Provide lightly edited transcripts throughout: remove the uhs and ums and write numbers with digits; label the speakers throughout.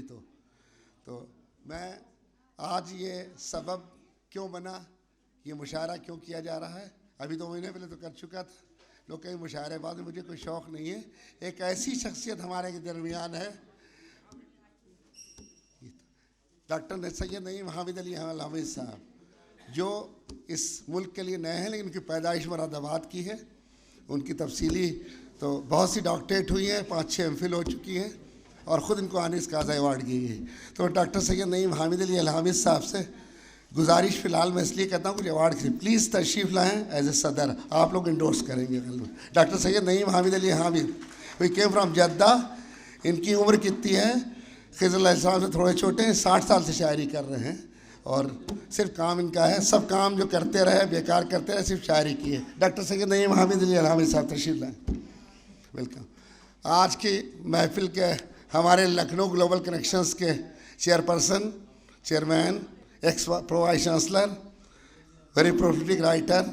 Speaker 1: तो मैं आज ये सबब क्यों बना, ये मुशायरा क्यों किया जा रहा है, अभी 2 महीने पहले तो कर चुका था। लोग कहीं मुशायरे बाद में, मुझे कोई शौक़ नहीं है। एक ऐसी शख्सियत हमारे के दरमियान है, डॉक्टर सैयद नईम हामिद अली हामिद साहब, जो इस मुल्क के लिए नए हैं लेकिन उनकी पैदाइश मुरादाबाद की है। उनकी तफसीली तो बहुत सी डॉक्टरेट हुई हैं, 5-6 MPhil हो चुकी हैं और ख़ुद इनको आनिस काज़ा अवार्ड दी है। तो डॉक्टर सैयद नईम हामिद अली हामिद साहब से गुजारिश फ़िलहाल मैं इसलिए कहता हूँ कि अवार्ड के लिए प्लीज़ तशरीफ़ लाएँ एज ए सदर, आप लोग इंडोर्स करेंगे। Doctor Syed Naeem Hamid Ali Hamid we came from Jeddah. इनकी उम्र कितनी है, खिज़र अलैहिस्सलाम से थोड़े छोटे हैं, 60 साल से शायरी कर रहे हैं और सिर्फ काम इनका है, सब काम जो करते रहे बेकार करते रहे, सिर्फ शायरी की है। डॉक्टर सैयद नईम हामिद अली हामिद साहब तशरीफ़ लाएँ, वेलकम। आज की महफिल के हमारे लखनऊ ग्लोबल कनेक्शंस के chairperson, chairman, ex pro vice chancellor, very prolific writer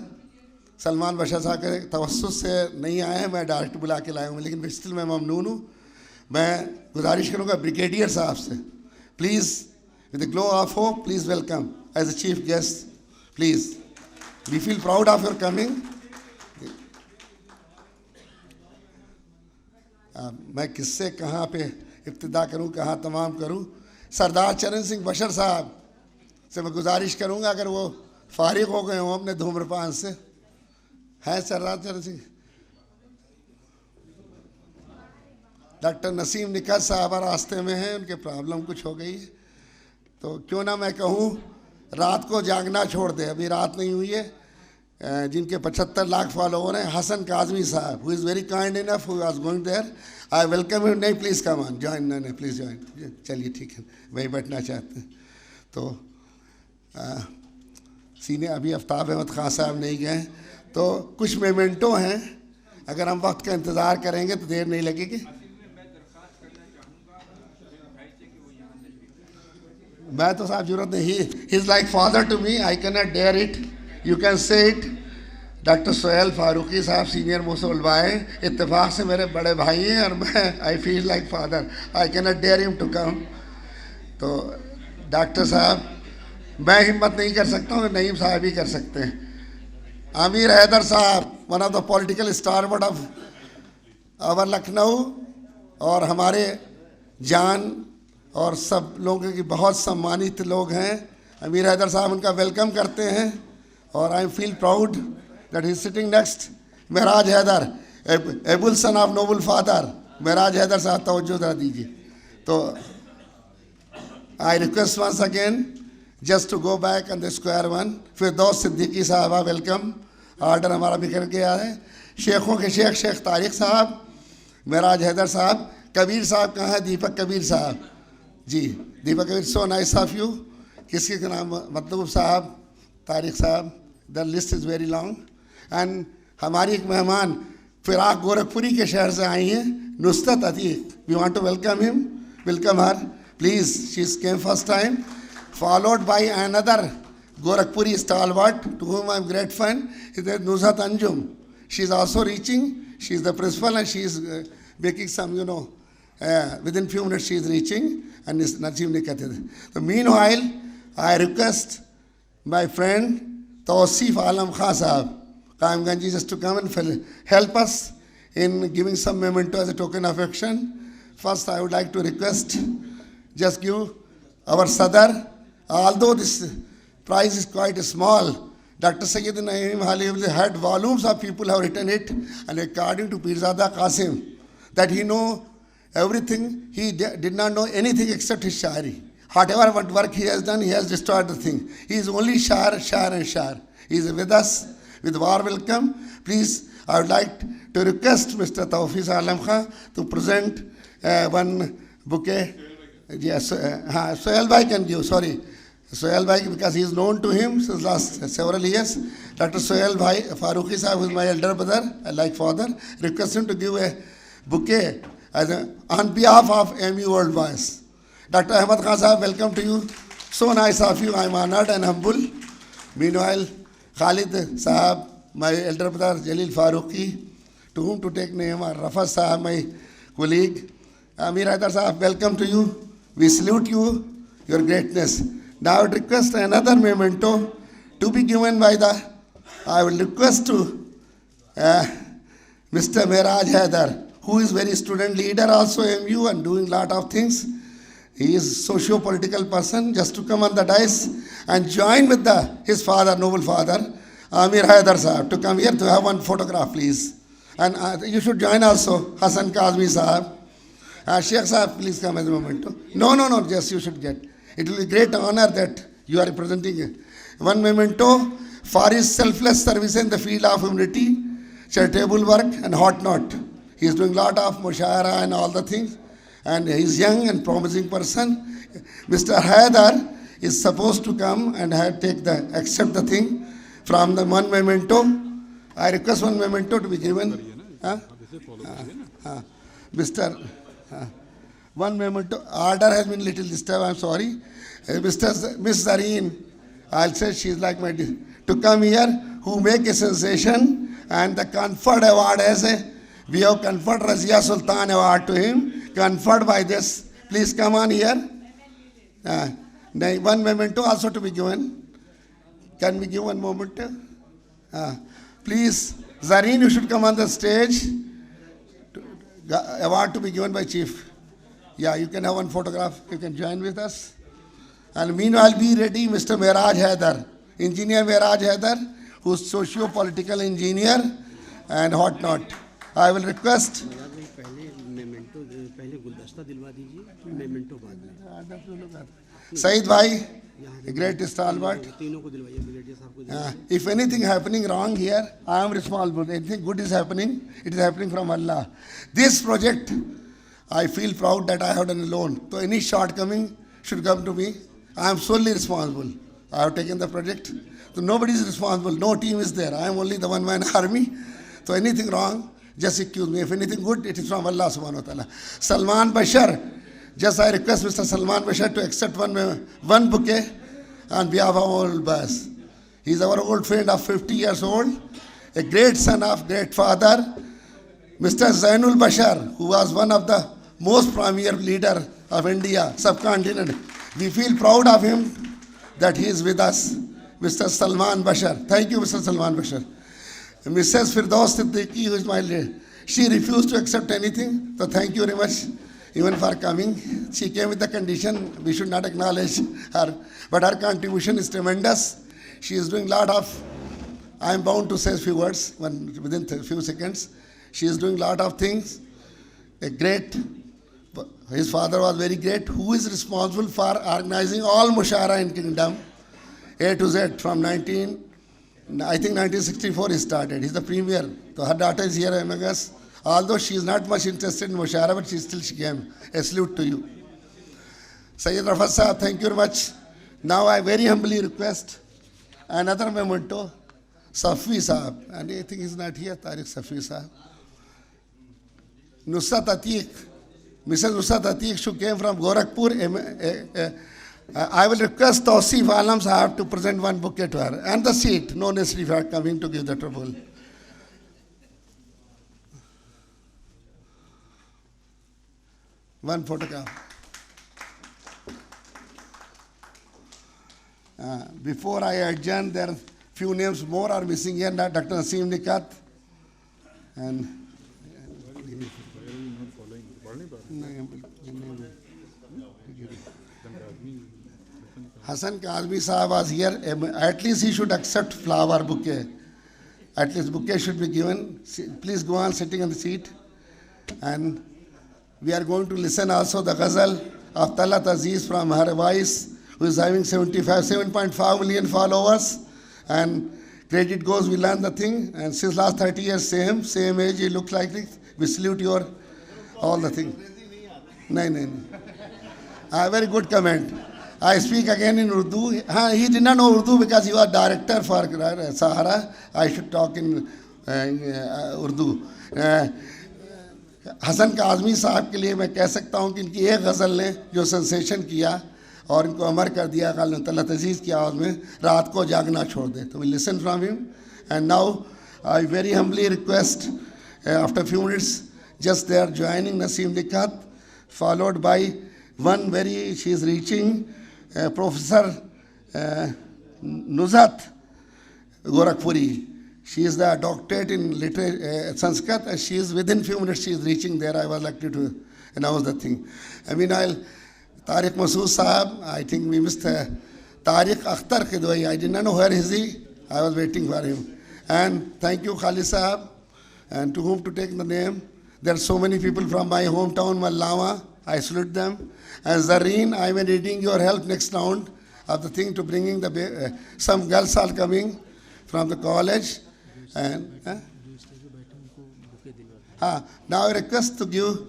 Speaker 1: Salman Bashar साहब के तवस्सुस से नहीं आए हैं, मैं डायरेक्ट बुला के लाया हूँ, लेकिन स्टिल मैं ममनून हूँ। मैं गुजारिश करूँगा ब्रिगेडियर साहब से, please with the glow of hope, please welcome as a chief guest, please we feel proud of your coming. मैं किससे कहाँ पे इब्तिदा करूँ, कहाँ तमाम करूँ। सरदार चरण सिंह बशर साहब से मैं गुजारिश करूँगा, अगर वो फारिग हो गए हों अपने धूम्रपान से, हैं सरदार चरण सिंह। डॉक्टर नसीम निकत साहब रास्ते में हैं, उनके प्रॉब्लम कुछ हो गई है, तो क्यों ना मैं कहूँ रात को जागना छोड़ दे, अभी रात नहीं हुई है। जिनके 75 लाख फॉलोवर हैं, हसन काजमी साहब, who is very kind enough, who was going there, I welcome you. नहीं प्लीज़ कम ऑन ज्वाइन, नहीं प्लीज़ ज्वाइन, चलिए ठीक है, वहीं बैठना चाहते हैं। तो सीनियर अभी आफ्ताब अहमद खान साहब नहीं गए, तो कुछ मोमेंटो हैं, अगर हम वक्त का इंतज़ार करेंगे तो देर नहीं लगेगी। मैं तो साहब जरूरत नहीं, he is like father to me, I can not dare it, you can say it. Doctor Sohail Farooqui साहब सीनियर मुझसे उलवाए, इत्तेफाक से मेरे बड़े भाई हैं और मैं I feel like father, I can not dare him to come. तो डॉक्टर साहब मैं हिम्मत नहीं कर सकता हूँ, नईम साहब ही कर सकते हैं। आमिर हैदर साहब, one of the political stalwart of our Lucknow, और हमारे जान और सब लोगों की बहुत सम्मानित लोग हैं। आमिर हैदर साहब उनका वेलकम करते हैं और I feel proud that he is sitting next. Maharaj Haider, able son of noble father, Maharaj Haider साहब तवज्जो दे दीजिए। तो I request once again just to go back on the square one. Firdaus Siddiqui साहबा वेलकम, आर्डर हमारा बिखर गया है। शेखों के शेख शेख तारिक साहब, महराज हैदर साहब, कबीर साहब कहाँ है, दीपक कबीर साहब ji, Deepak Kabir, so nice of you. किसके का नाम, मतलूब साहब, तारिक साहब, the list is very long. And हमारी एक मेहमान फिराक गोरखपुरी के शहर से आई हैं, Nusrat Ateeq, we want to welcome him, welcome her please, she came first time, followed by another Gorakhpuri stalwart to whom I am great fan, is Nuzhat Anjum. She is also reaching, she is the principal and she is making some, within few minutes she is reaching, and Nazim Nikat. So meanwhile, I request my friend Tawseef Alam Khan Sahab, Qaimganji, just to come and help us in giving some memento as a token of affection. First I would like to request, just give our Sadar, although this prize is quite small, Dr. Sayyid Naeem Halil had volumes of people have written it, and according to Pirzada Qasim, that he know everything, he did not know anything except his shari. Whatever what work he has done, he has destroyed the thing. He is only shar, shar and shar. He is with us, with warm welcome. Please, I would like to request Mr. Tawfiq Alam Khan to present one bouquet. Yes, Sohail Bhai can give, sorry. Sohail Bhai, because he is known to him since last several years. Dr. Sohail Bhai Farooqi Sahib, who is my elder brother, like father, request him to give a bouquet on behalf of AMU World Voice. Dr. Ahmad Khan Sahib, welcome to you. So nice of you, I am honored and humble. Meanwhile, Khalid Sahib, my elder brother, Jalil Farooqi, to whom to take name, or Rafa Sahib, my colleague. Amir Haidar Sahib, welcome to you. We salute you, your greatness. Now I would request another memento to be given by I will request to Mr. Mehraj Haider, who is very student leader also MU and doing lot of things. He is socio-political person, just to come on the dais and join with his father, noble father, Amir Haider Sahab, to come here to have one photograph, please. And you should join also, Hassan Kazmi Sahab. Sheikh Sahab, please come as a memento. No, just you should get. It will be great honor that you are representing one memento for his selfless service in the field of humanity, charitable work and whatnot. He is doing lot of mushara and all the things. And he is young and promising person. Mr. Haider is supposed to come and accept the thing from the one memento. I request one memento to be given. Mr. One memento. Order has been little disturbed. I'm sorry. Miss Zareen, I'll say she's like my to come here, who make a sensation, and the Comfort Award we have conferred Razia Sultan Award to him, conferred by this. Please come on here. One memento also to be given. Can we give one moment? Please, Zareen, you should come on the stage. Award to be given by Chief. Yeah, you can have one photograph. You can join with us. And meanwhile, be ready, Mr. Mehraj Haider, Engineer Mehraj Haider, who's socio-political engineer and whatnot. I will request. Saeed Bhai, a great stalwart. If anything happening wrong here, I am responsible. Anything good is happening, it is happening from Allah. This project, I feel proud that I have done alone. So any shortcoming should come to me. I am solely responsible. I have taken the project. So nobody is responsible. No team is there. I am only the one-man army. So anything wrong, just accuse me. If anything good, it is from Allah subhanahu wa ta'ala. Salman Bashar. Just I request Mr. Salman Bashar to accept one bouquet on behalf of our old boss. He is our old friend of 50 years old, a great son of great father, Mr. Zainul Bashar, who was one of the most premier leader of India, subcontinent. We feel proud of him that he is with us, Mr. Salman Bashar. Thank you, Mr. Salman Bashar. Mrs. Firdaus Siddiqui, who is my lady, she refused to accept anything, so thank you very much even for coming. She came with the condition, we should not acknowledge her, but her contribution is tremendous. She is doing a lot of, I am bound to say a few words within a few seconds. She is doing a lot of things. His father was very great, who is responsible for organizing all Mushara in Kingdom, A to Z, from 1964 he started. He's the premier. So her daughter is here among us. Although she is not much interested in Mushara, but she came. A salute to you. Sayyid Rafat Sahab, thank you very much. Now I very humbly request another memento, Safi Sahab. And I think he's not here, Tariq Safi Sahab. Nusrat Atiq, Mrs. Nusrat Atiq, who came from Gorakhpur. I will request Tausif Alam Sahab to present one bouquet to her. And the seat, no necessary for coming to give the trouble. One photograph. Before I adjourn, there are few names more are missing here. Dr. Naseem Nikat and Hassan Kazmi Sahab was here. At least he should accept flower bouquet. At least bouquet should be given. Please go on sitting on the seat. And we are going to listen also the ghazal of Talat Aziz from her voice, who is having 7.5 million followers. And credit goes, we learn the thing. And since last 30 years, same age, he looks like this. We salute your, all the thing. No. Very good comment. I speak again in Urdu. He did not know Urdu because he was director for Sahara. I should talk in Urdu. Hasan Kazmi साहब के लिए मैं कह सकता हूँ कि इनकी एक गज़ल ने जो सेंसेशन किया और इनको अमर कर दिया तलत अज़ीज़ की आवाज़ में, रात को जागना छोड़ दे. तो we listen from him. And now I very humbly request, after a few minutes, just they are joining Naseem Nikat, followed by One very, she is reaching Professor Nuzhat Gorakhpuri. She is the doctorate in Sanskrit, and she is within few minutes she is reaching there. I was lucky to announce the thing. I mean, Tariq Masood Sahab, I think we missed Tariq Akhtar Khidwai. I did not know where is he. I was waiting for him. And thank you, Khalid Sahab, and to whom to take the name. There are so many people from my hometown, Mallama. I salute them. And Zareen, I am needing your help next round of the thing to bringing the some girls are coming from the college. And now I request to give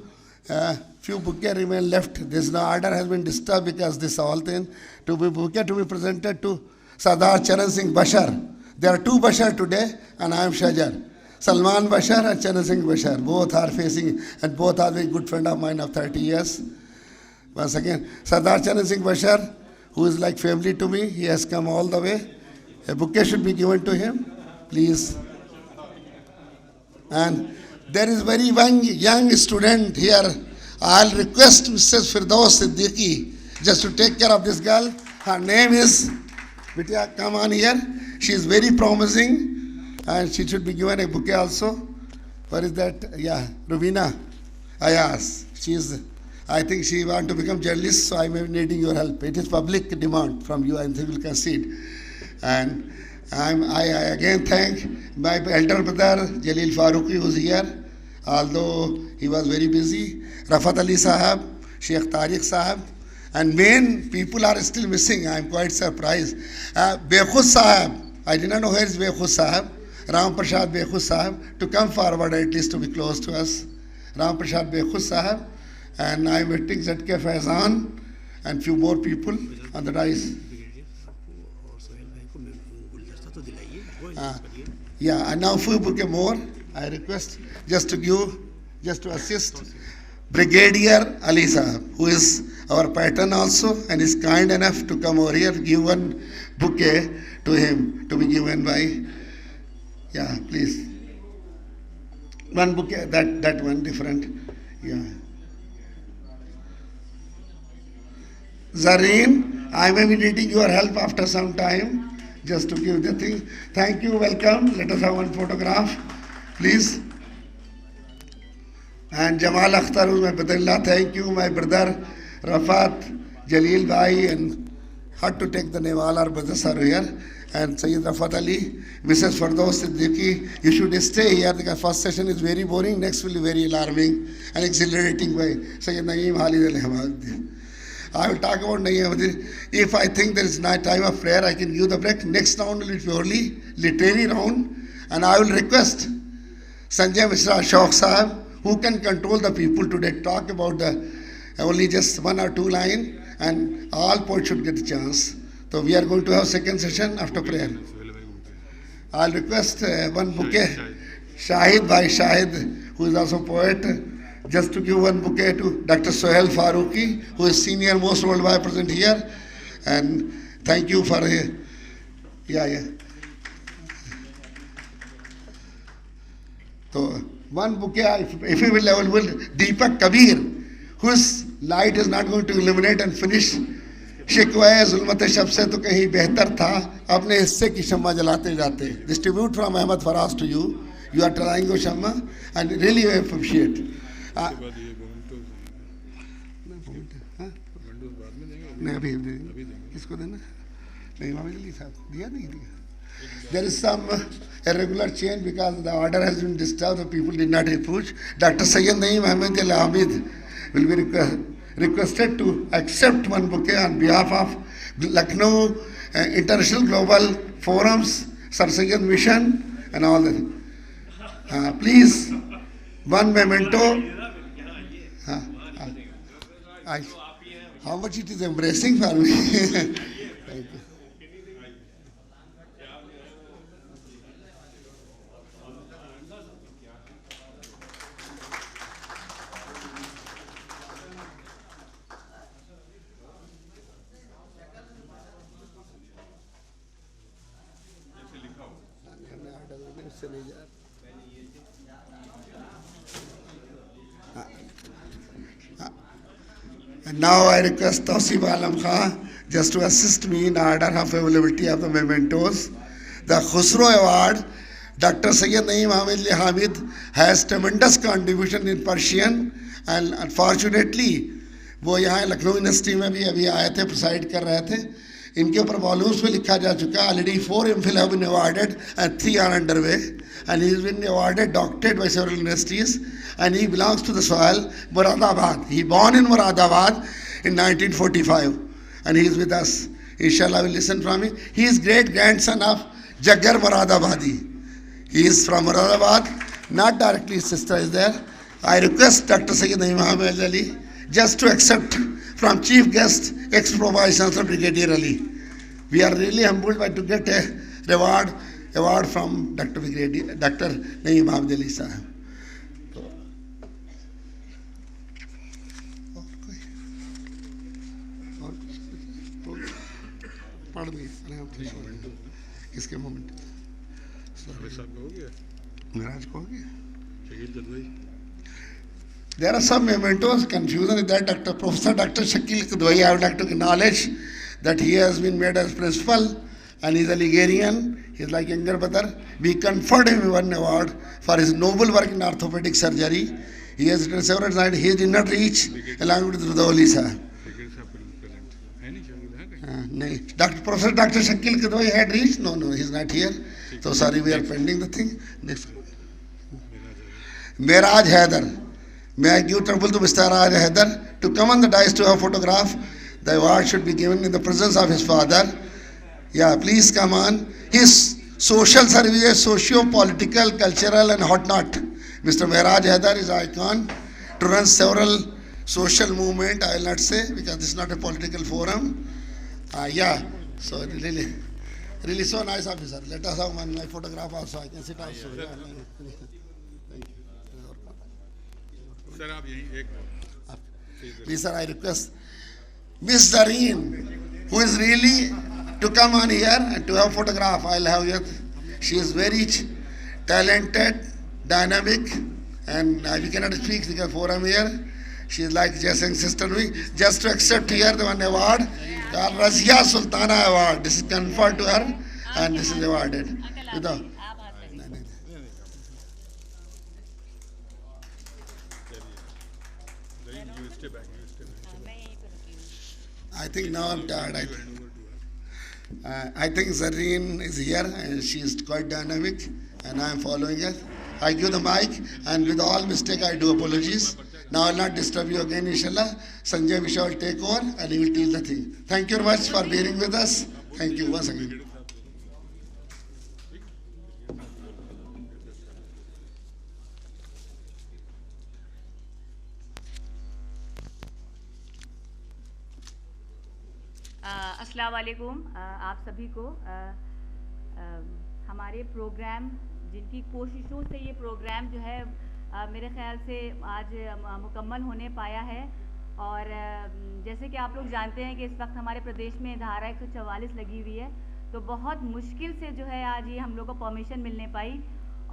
Speaker 1: few bouquet remain left. This order has been disturbed because this whole thing to be bouquet to be presented to Sardar Charan Singh Bashar. There are two Bashar today, and I am Shajar. Salman Bashar and Charan Singh Bashar. Both are facing, and both are very good friend of mine of 30 years. Once again, Sardar Charan Singh Bashar, who is like family to me, he has come all the way. A bouquet should be given to him, please. And there is very young student here. I'll request Mrs. Firdaus Siddiqui just to take care of this girl. Her name is, Bitya, come on here. She is very promising, and she should be given a bouquet also. Where is that? Yeah, Rubina Ayaz. She is, I think she want to become journalist, so I may be needing your help. It is public demand from you, and they will concede. And I again thank my elder brother Jalil Farooqi, who is here, although he was very busy. Rafat Ali Sahab, Sheikh Tariq Sahab, and main people are still missing. I am quite surprised. Bekhus Sahab, I did not know where is Bekhus Sahab. Ram Prasad Bekhus Sahab, to come forward at least to be close to us. Ram Prasad Bekhus Sahab, and I am waiting Zatke Faizan and few more people on the dais. And now few bouquet more. I request just to assist Brigadier Ali Sahab, who is our patron also, and is kind enough to come over here, give one bouquet to him to be given by, please. One bouquet, that one different, Zareen, I may be needing your help after some time, just to give the thing. Thank you, welcome. Let us have one photograph, please. And Jamal Akhtar, who is my brother-in-law, thank you, my brother Rafat, Jalil Bhai, and had to take the name, all our brothers are here. And Sayyid Rafat Ali, Mrs. Firdaus Siddiqui, you should stay here because first session is very boring, next will be very alarming and exhilarating by Sayyid Naeem Khalid al-Hamad. I will talk about Naeem. If I think there is not time of prayer, I can give the break. Next round will be purely literary round, and I will request Sanjay Mishra Ashok Sahab, who can control the people today, talk about the only just one or two line, and all poets should get a chance. So we are going to have second session after prayer. I'll request one bouquet, Shahid Bhai Shahid, who is also poet, just to give one bouquet to Dr. Sohail Farooqi, who is senior most worldwide present here. And thank you for, So one bouquet, if we will level, will Deepak Kabir, whose light is not going to illuminate and finish. शिकवाए जुल्मत शब से तो कहीं बेहतर था अपने हिस्से की शम्मा जलाते जाते. Distribute from Ahmed Faraz to you. You are trying your shama and really appreciate. नहीं अभी किसको देना नहीं मामी जल्दी साहब दिया नहीं दिया. There is some irregular change because the order has been disturbed. The people did not approach. Dr. Sayyid Naeem Ahmed Al Hamid will be requested to accept one bouquet on behalf of Lucknow International Global Forums, Sir Syed Mission, and all that. Please, one memento. How much it is embracing for me. Thank you. Now I request Tausif Alam Khan just to assist me in order of availability of the mementos. The Khusro Award, Dr. Sayyid Naeem Hamid Hamid has tremendous contribution in Persian, and unfortunately वो यहाँ Lucknow university में भी अभी आए थे, preside कर रहे थे. इनके ऊपर वॉल्यूम्स पे लिखा जा चुका. Already 4 MPhil have been awarded and 3 are underway, and he has been awarded doctorate by several universities, and he belongs to the soil Muradabad. He born in Muradabad in 1945, and he is with us. Inshallah, we'll listen from him. He is great grandson of Jaggar Muradabadi. He is from Muradabad, not directly his sister is there. I request Dr. Sayyid Naeem Hamid Ali just to accept from chief guest, ex-Pro Vice Chancellor Brigadier Ali. We are really humbled by to get a award from Dr. Naeem Hamid Ali Sahib. Pardon me, I have to show किसके moment महाराज को हो गया. There are some mementos, confusion is that Professor Dr. Shakil Kidwai, I would like to acknowledge that he has been made as principal, and he is a Ligurian. He is like younger brother. We conferred him one award for his noble work in orthopedic surgery. He has written several times. He did not reach along with Rudoli sir. Professor Dr. Shakil Kidwai had reached. No, he is not here. So sorry, we are pending the thing. Next. Miraj Haider. May I give trouble to Mr. Raj Haider to come on the dais to have a photograph. The award should be given in the presence of his father. Yeah, please come on. His social services, socio-political, cultural and whatnot. Mr. Miraj Haider is icon to run several social movement. I will not say because this is not a political forum. Yeah, so really so nice officer. Let us have my photograph also. I can sit also. Yeah, thank you.
Speaker 2: Sir,
Speaker 1: please, sir, I request Miss Zareen, who is really to come on here and to have photograph. I'll have you. She is very talented, dynamic, and we cannot speak because forum here. She is like Jaising sister. Just to accept here the one award, the Razia Sultana Award. This is conferred to her, and this is awarded. I think now I'm tired. I think Zareen is here and she is quite dynamic and I am following her. I give the mic and with all mistake I do apologies. Now I will not disturb you again, inshallah. Sanjay Vishal will take over and he will tell the thing. Thank you very much for bearing with us. Thank you once again.
Speaker 3: अस्सलाम वालेकुम आप सभी को हमारे programme जिनकी कोशिशों से ये प्रोग्राम जो है मेरे ख़्याल से आज मुकम्मल होने पाया है और जैसे कि आप लोग जानते हैं कि इस वक्त हमारे प्रदेश में धारा 144 लगी हुई है तो बहुत मुश्किल से जो है आज ये हम लोग को परमिशन मिलने पाई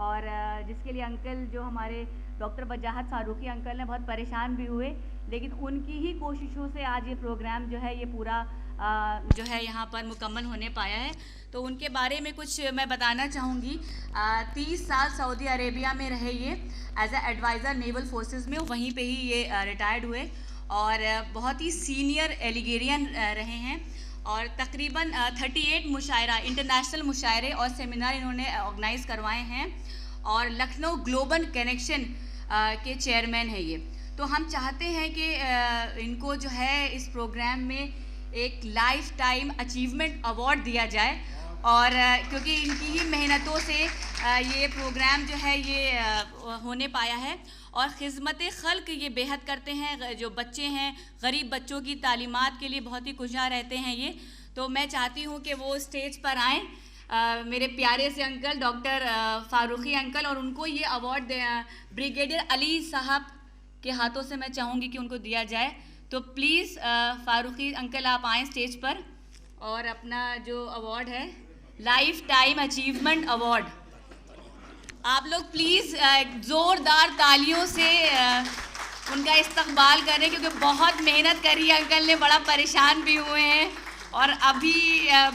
Speaker 3: और जिसके लिए अंकल जो हमारे डॉक्टर वजाहत फारूकी अंकल ने बहुत परेशान भी हुए लेकिन उनकी ही कोशिशों से आज ये प्रोग्राम जो है ये पूरा जो है यहाँ पर मुकम्मल होने पाया है तो उनके बारे में कुछ मैं बताना चाहूँगी 30 साल सऊदी अरेबिया में रहे ये as a adviser naval forces में वहीं पे ही ये रिटायर्ड हुए और बहुत ही सीनियर एलिगेरियन रहे हैं और तकरीबन 38 मुशायरा इंटरनेशनल मुशायरे और सेमिनार इन्होंने ऑर्गेनाइज़ करवाए हैं और लखनऊ ग्लोबल कनेक्शन के चेयरमैन है ये तो हम चाहते हैं कि इनको जो है इस प्रोग्राम में एक लाइफ टाइम अचीवमेंट अवार्ड दिया जाए और क्योंकि इनकी ही मेहनतों से ये प्रोग्राम जो है ये होने पाया है और खिदमत खल्क ये बेहद करते हैं जो बच्चे हैं गरीब बच्चों की तालीमात के लिए बहुत ही कुशा रहते हैं ये तो मैं चाहती हूँ कि वो स्टेज पर आएँ मेरे प्यारे से अंकल डॉक्टर फारूकी अंकल और उनको ये अवार्ड ब्रिगेडियर अली साहब के हाथों से मैं चाहूँगी कि उनको दिया जाए तो प्लीज़ फारूकी अंकल आप आएँ स्टेज पर और अपना जो अवार्ड है लाइफ टाइम अचीवमेंट अवार्ड आप लोग प्लीज़ ज़ोरदार तालियों से उनका इस्तकबाल करें, क्योंकि बहुत मेहनत करी है अंकल ने, बड़ा परेशान भी हुए हैं और अभी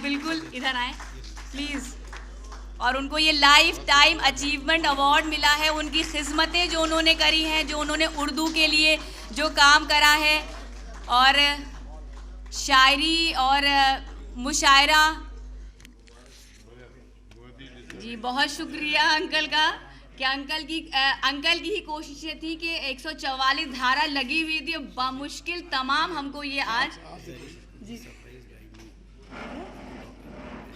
Speaker 3: बिल्कुल इधर आए प्लीज़। और उनको ये लाइफ टाइम अचीवमेंट अवार्ड मिला है, उनकी खिदमतें जो उन्होंने करी हैं, जो उन्होंने उर्दू के लिए जो काम करा है, और शायरी और मुशायरा। जी बहुत शुक्रिया अंकल का, कि अंकल की ही कोशिशें थी कि 144 धारा लगी हुई थी, बामुश्किल तमाम हमको ये आज जी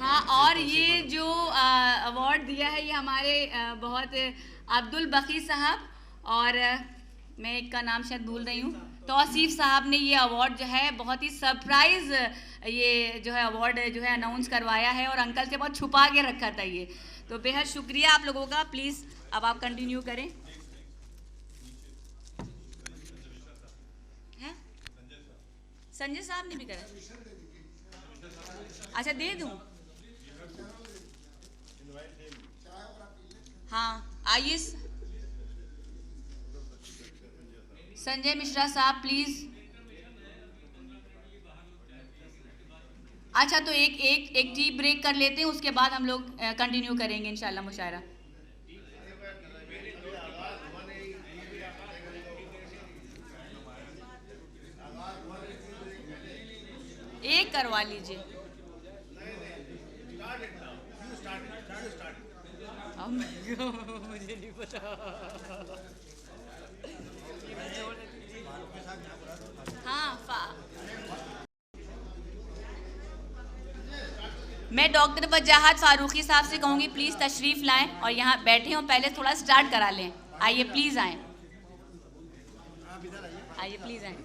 Speaker 3: हाँ। और ये जो अवार्ड दिया है, ये हमारे बहुत अब्दुल बकी साहब, और मैं एक का नाम शायद भूल रही हूँ, तौसीफ साहब ने ये अवार्ड जो है बहुत ही सरप्राइज़ ये जो है अवार्ड जो है अनाउंस करवाया है, और अंकल से बहुत छुपा के रखा था ये। तो बेहद शुक्रिया आप लोगों का। प्लीज़ अब आप कंटिन्यू करें। हैं? संजय साहब ने भी करा? अच्छा दे दूँ? हाँ आइए संजय मिश्रा साहब प्लीज़। अच्छा तो एक टी ब्रेक कर लेते हैं, उसके बाद हम लोग कंटिन्यू करेंगे इंशाल्लाह मुशायरा। एक करवा लीजिए। मुझे नहीं पता। हाँ मैं डॉक्टर वजाहत फारूकी साहब से कहूँगी प्लीज़ तशरीफ़ लाएं और यहाँ बैठे हों, पहले थोड़ा स्टार्ट करा लें। आइए प्लीज़ आएँ, आइए प्लीज़ आएँ,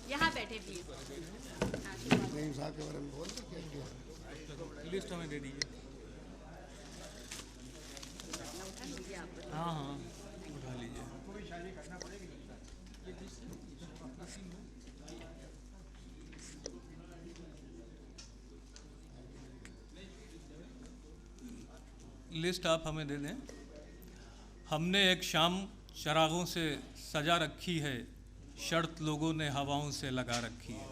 Speaker 3: यहाँ बैठे प्लीज़।
Speaker 1: साहब के बारे में बोल
Speaker 2: लिस्ट हमें दे दीजिए। हाँ हाँ उठा लीजिए। लिस्ट आप हमें दे दें। हमने एक शाम चरागों से सजा रखी है, शर्त लोगों ने हवाओं से लगा रखी है।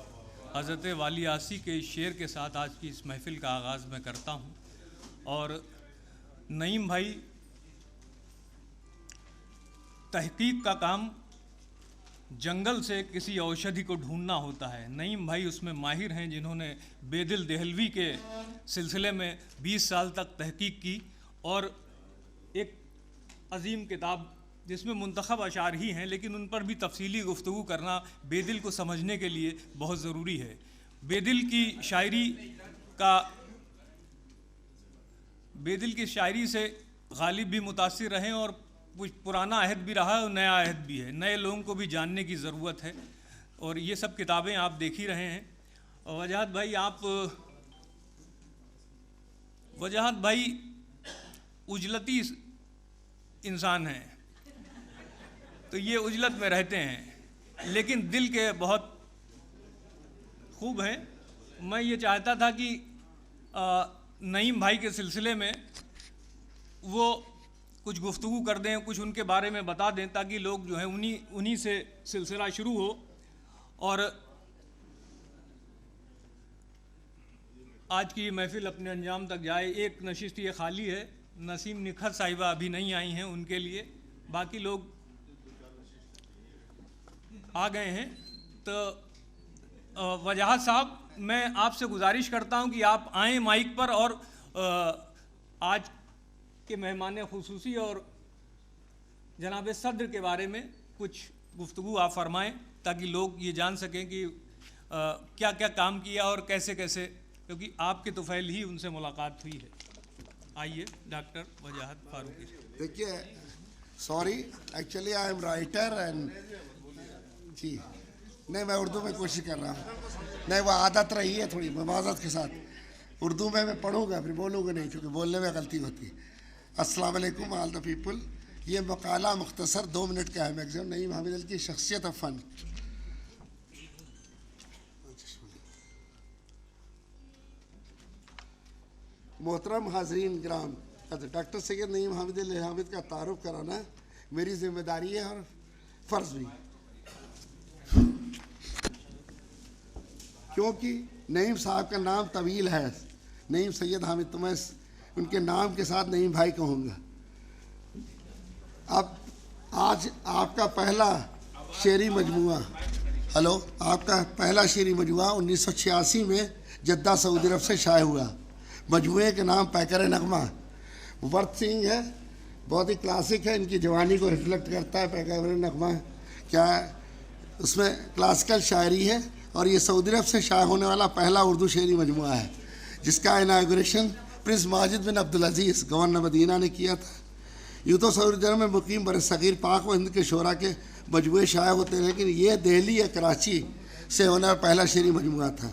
Speaker 2: हज़रत वाली आसी के इस शेर के साथ आज की इस महफ़िल का आगाज़ मैं करता हूँ। और नईम भाई, तहकीक का काम जंगल से किसी औषधि को ढूंढना होता है। नईम भाई उसमें माहिर हैं, जिन्होंने बेदिल देहलवी के सिलसिले में 20 साल तक तहकीक की, और एक अजीम किताब जिसमें मुंतखब अशार ही हैं, लेकिन उन पर भी तफसीली गुफ्तगू करना बेदिल को समझने के लिए बहुत ज़रूरी है। बेदिल की शायरी से गालिब भी मुतासिर रहे, और कुछ पुराना अहद भी रहा है और नया अहद भी है। नए लोगों को भी जानने की ज़रूरत है, और ये सब किताबें आप देख ही रहे हैं। और वजाहत भाई उजलती इंसान हैं, तो ये उजलत में रहते हैं, लेकिन दिल के बहुत खूब हैं। मैं ये चाहता था कि नईम भाई के सिलसिले में वो कुछ गुफ्तगू कर दें, कुछ उनके बारे में बता दें, ताकि लोग जो है उन्हीं से सिलसिला शुरू हो। और आज की ये महफ़िल अपने अंजाम तक जाए। एक नशिस्त ये खाली है, नसीम निखत साहिबा अभी नहीं आई हैं, उनके लिए, बाकी लोग आ गए हैं। तो वजाहत साहब, मैं आपसे गुजारिश करता हूं कि आप आएँ माइक पर, और आज के मेहमान खुसूसी और जनाब सद्र के बारे में कुछ गुफ्तगू आप फरमाएं, ताकि लोग ये जान सकें कि क्या क्या काम किया और कैसे कैसे, क्योंकि आपके तुफैल ही उनसे मुलाकात हुई है। आइए डॉक्टर वजाहत फारूकी।
Speaker 1: देखिए, sorry, actually I am writer and जी नहीं, मैं उर्दू में कोशिश कर रहा हूँ। नहीं, वो आदत रही है थोड़ी मवाज़त के साथ। उर्दू में मैं पढ़ूँगा, फिर बोलूँगा नहीं, क्योंकि बोलने में गलती होती है। अस्सलाम वालेकुम ऑल द पीपल। ये मकाला मुख्तसर 2 मिनट का है मैक्सिमम। नईम हामिद की शख्सियत और फ़न। मोहतरम हाजरीन ग्राम, डॉक्टर सैयद नईम हामिद का तारुफ कराना मेरी जिम्मेदारी है और फ़र्ज़ भी। क्योंकि नईम साहब का नाम तवील है, नईम सैयद हामिद, तो मैं उनके नाम के साथ नईम भाई कहूँगा। अब आज आपका पहला शेरी मजमुआ, हेलो, आपका पहला शेरी मजमुआ 1986 में जद्दा सऊदी अरब से शाये हुआ। मजमुए के नाम पैकर नगमा वर्थ सिंह है, बहुत ही क्लासिक है, इनकी जवानी को रिफ्लेक्ट करता है। पैकर नगमा क्या है, उसमें क्लासिकल शायरी है और ये सऊदी अरब से शाये होने वाला पहला उर्दू शेरी मजमुआ है, जिसका इनागुरेशन प्रिंस माजिद बिन अब्दुल अजीज़ गवर्नर मदीना ने किया था। यूँ तो सऊदी अरब में मुकीम बरसगीर पाक व हिंद के शोरा के मजमुए शाये होते हैं, लेकिन ये दिल्ली या कराची से होने वाला पहला शेरी मजमुआ था,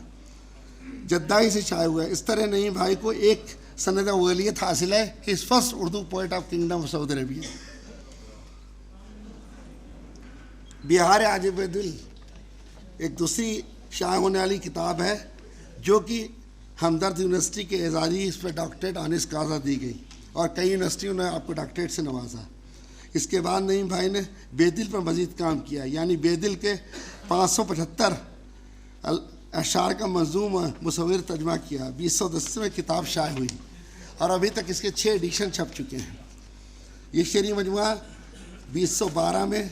Speaker 1: जद्दा ही से शाये हुआ है। इस तरह नईम भाई को एक सनद अव्वलियत हासिल है, his first Urdu poet of kingdom of Saudi Arabia. बिहार आजिब दिल एक दूसरी शाये होने वाली किताब है, जो कि हमदर्द यूनिवर्सिटी के एजाज़ी इस पर डॉक्टरेट ऑनर्स काज़ा दी गई और कई यूनिवर्सिटियों ने आपको डॉक्टरेट से नवाजा। इसके बाद नईम भाई ने बेदिल पर मज़ीद काम किया, यानी बेदिल के 575 अशार का मंजूम मुसव्विर तर्जमा किया। 2010 में किताब शाये हुई और अभी तक इसके 6 एडिशन छप चुके हैं। ये शेरी मजमुआ 2012 में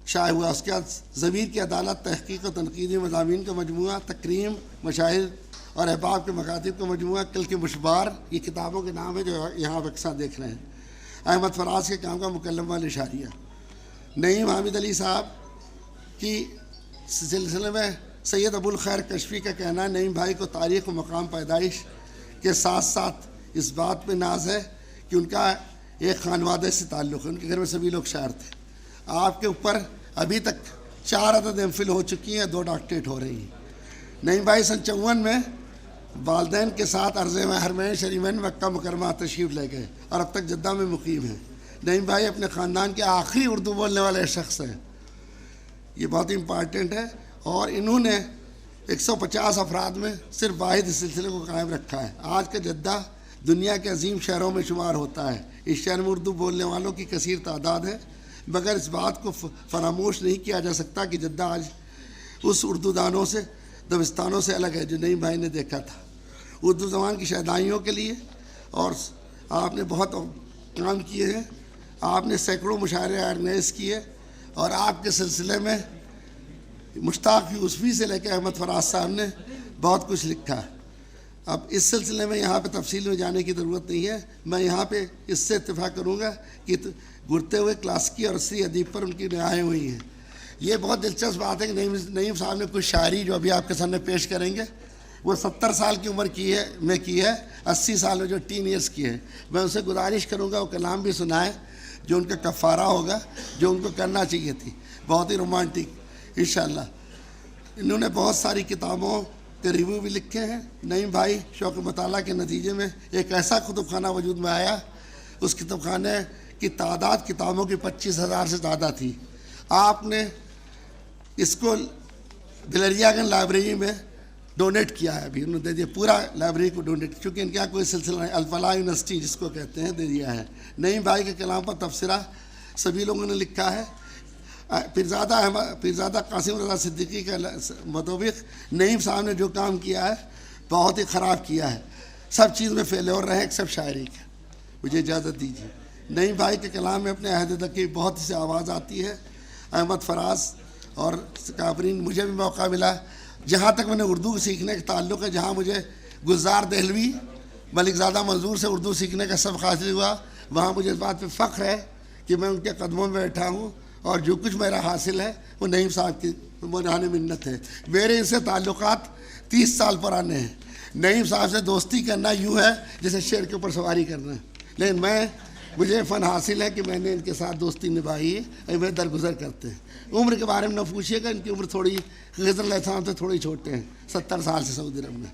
Speaker 1: शाये हुआ। उसके बाद ज़मीर की अदालत, तहक़ीक़ और तनक़ीदी मज़ामीन का मजमुआ, तकरीम, मशाइर और अहबाब के मकातिब का मजमुआ, कल के मुशबार, ये किताबों के नाम है जो यहाँ अक्सर देख रहे हैं। अहमद फराज के काम का मुकल्लम वाल इशारिया। नईम हामिद अली साहब की सिलसिले में सैयद अबुल खैर कशफी का कहना है, नईम भाई को तारीख़ व मकाम पैदाइश के साथ साथ इस बात पे नाज है कि उनका एक खानवादे से ताल्लुक़ है, उनके घर में सभी लोग शायर थे। आपके ऊपर अभी तक 4 अदद एमफिल हो चुकी हैं, 2 डॉक्टरेट हो रही हैं। नईम भाई सन 54 में वालदैन के साथ अर्ज़ हरमैन शरीफैन मक्का मुकरमा तशरीफ़ ले गए और अब तक जद्दा में मुकीम हैं। नईम भाई अपने ख़ानदान के आखिरी उर्दू बोलने वाले शख्स हैं, ये बहुत इम्पॉर्टेंट है। और इन्होंने 150 अफराद में सिर्फ वाहिद इस सिलसिले को कायम रखा है। आज का जद्दा दुनिया के अजीम शहरों में शुमार होता है। इस शहर में उर्दू बोलने वालों की कसीर तादाद है, मगर इस बात को फरामोश नहीं किया जा सकता कि जद्दा आज उस उर्दू दानों से, दबिस्तानों से अलग है जो नईम भाई ने देखा था। उर्दू ज़बान की शहदाइयों के लिए और आपने बहुत काम किए हैं, आपने सैकड़ों मुशायरे ऑर्गेनाइज़ किए और आपके सिलसिले में मुश्ताक यूसुफ़ी से लेकर अहमद फराज साहब ने बहुत कुछ लिखा है। अब इस सिलसिले में यहाँ पे तफसील में जाने की ज़रूरत नहीं है। मैं यहाँ पे इससे इत्तेफाक करूँगा कि घुरते हुए क्लासिकी और असरी अदीब पर उनकी रिहाएँ हुई हैं। ये बहुत दिलचस्प बात है कि नईम साहब ने कुछ शायरी जो अभी आपके सामने पेश करेंगे वो 70 साल की उम्र की है 80 साल में जो टीन ईयर्स की है। मैं उनसे गुजारिश करूँगा वो कलाम भी सुनाएँ जो उनका कफ़ारा होगा, जो उनको करना चाहिए थी। बहुत ही रोमांटिक इंशाअल्लाह। इन्होंने बहुत सारी किताबों के रिव्यू भी लिखे हैं। नईम भाई शौक़ मताला के नतीजे में एक ऐसा कुतुबखाना वजूद में आया, उस कुतुबखाने की तादाद किताबों की 25,000 से ज़्यादा थी। आपने इसको बिलरियागंज लाइब्रेरी में डोनेट किया है, अभी उन्होंने दे दिया पूरा लाइब्रेरी को डोनेट, क्योंकि इनके यहाँ कोई सिलसिला नहीं, अल-फलाह यूनिवर्सिटी जिसको कहते हैं, दे दिया है। नईम भाई के कलाम पर तबसरा सभी लोगों ने लिखा है। पीरज़ादा कासिम रज़ा सिद्दीकी के मुताबिक नईम साहब ने जो काम किया है बहुत ही ख़राब किया है, सब चीज़ में फेल्योर रहे एक्सेप्ट शायरी के। मुझे इजाज़त दीजिए। नईम भाई के कलाम में अपने अहद तक की बहुत सी आवाज़ आती है। अहमद फराज और काबरीन, मुझे भी मौका मिला, जहाँ तक मैंने उर्दू सीखने का ताल्लुक़ है, जहाँ मुझे गुलजार दहलवी, मलिकज़ादा मंजूर से उर्दू सीखने का सबक हासिल हुआ, वहाँ मुझे इस बात पर फ़ख्र है कि मैं उनके कदमों में बैठा हूँ और जो कुछ मेरा हासिल है वो नईम साहब की मुरान मिन्नत है। मेरे इनसे ताल्लुक़ात 30 साल पुराने हैं। नईम साहब से दोस्ती करना यूँ है जैसे शेर के ऊपर सवारी करना है, लेकिन मुझे फ़न हासिल है कि मैंने इनके साथ दोस्ती निभाई है और वे दरगुजर करते हैं। उम्र के बारे में न पूछिएगा, इनकी उम्र थोड़ी खज़र अलैहिस्सलाम से थोड़ी छोटे हैं, 70 साल से सऊदी अरब में।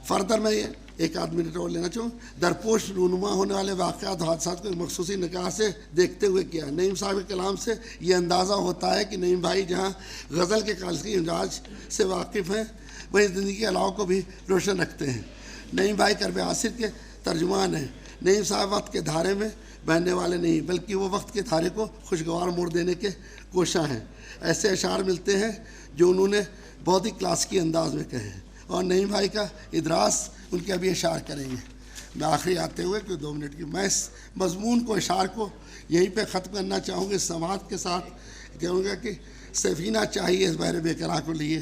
Speaker 1: फर्दर मैं एक आध मिनट और लेना चाहूँ। दरपोश रूनुमा होने वाले वाक़यात हादसा को एक मखसूसी निगाह से देखते हुए किया। नईम साहब के कलाम से ये अंदाज़ा होता है कि नईम भाई जहाँ गज़ल के क्लासिकी अंदाज से वाकिफ़ हैं, वहीं ज़िंदगी के अलाव को भी रोशन रखते हैं। नईम भाई करब आसिर के तर्जुमान हैं। नईम साहब वक्त के धारे में बहने वाले नहीं, बल्कि वो वक्त के धारे को खुशगवार मोड़ देने के कोशा हैं। ऐसे अशार मिलते हैं जो उन्होंने बहुत ही क्लासिकी अंदाज में कहे हैं, और नईम भाई का इदरास उनके अभी अशार करेंगे। मैं आखिरी आते हुए कि 2 मिनट की मैं इस मजमून को, इशार को यहीं पे ख़त्म करना चाहूँगा। इस समाज के साथ कहूँगा कि सफीना चाहिए इस बहरे बेकरार को लिए।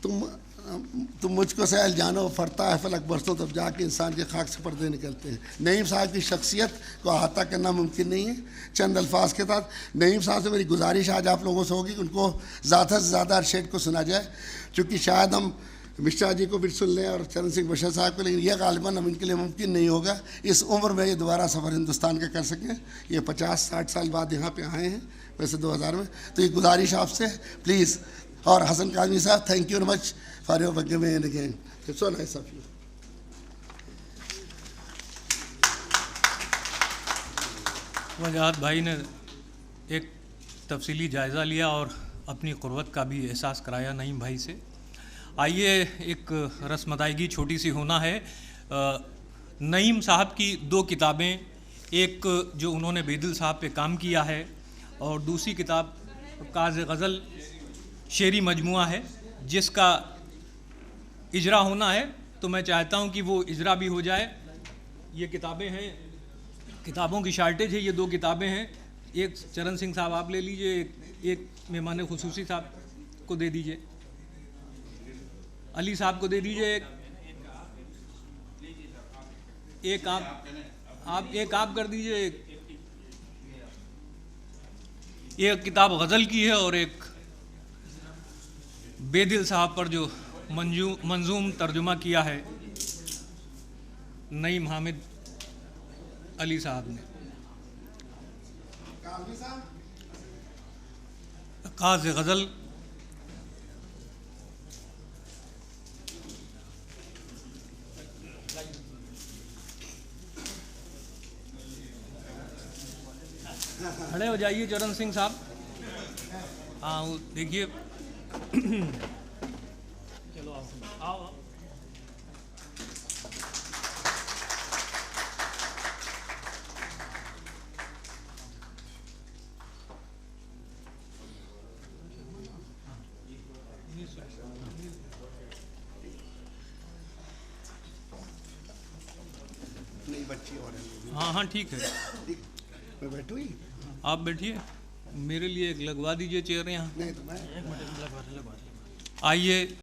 Speaker 1: तुम मुझको सैल जानो, फरता है फलक बरसों, तब जाके इंसान के खाक से पर्दे निकलते हैं। नईम साहब की शख्सियत को अहाता करना मुमकिन नहीं है। चंद अल्फाज के साथ नईम साहब से मेरी गुजारिश आज आप लोगों से होगी कि उनको ज़्यादा से ज़्यादा अरशेड को सुना जाए, चूँकि शायद हम मिश्रा जी को भी सुन लें और चरण सिंह बशर साहब को, लेकिन यह गालिबन हम इनके लिए मुमकिन नहीं होगा इस उम्र में ये दोबारा सफ़र हिंदुस्तान का कर सकें। ये 50-60 साल बाद यहाँ पे आए हैं, वैसे 2000 में। तो ये गुजारिश आपसे प्लीज़। और हसन काज़मी साहब, thank you very much for your giving again, it's so nice of you.
Speaker 2: वजाहत भाई ने एक तफसीली जायज़ा लिया और अपनी क़ुर्बत का भी एहसास कराया नईम भाई से। आइए, एक रस्म अदायगी छोटी सी होना है। नईम साहब की 2 किताबें, एक जो उन्होंने बेदिल साहब पे काम किया है और दूसरी किताब काज़ गज़ल शेरी मजमुआ है, जिसका इजरा होना है। तो मैं चाहता हूँ कि वो इजरा भी हो जाए। ये किताबें हैं, किताबों की शार्टेज है। ये 2 किताबें हैं, एक चरण सिंह साहब आप ले लीजिए, एक मेहमान खुसूसी साहब को दे दीजिए, अली साहब को दे दीजिए, एक आप कर दीजिए। एक किताब गज़ल की है और एक बेदिल साहब पर जो मंजूम तर्जुमा किया है नईम हामिद अली साहब ने। काज़ गज़ल खड़े हो जाइए चरण सिंह साहब। हाँ, वो देखिए। चलो आओ।
Speaker 1: नहीं, बच्ची और है।
Speaker 2: हाँ, ठीक है।
Speaker 1: मैं बैठूँ ही?
Speaker 2: आप बैठिए, मेरे लिए एक लगवा दीजिए चेयर यहाँ।
Speaker 1: नहीं तो मैं
Speaker 2: आइए।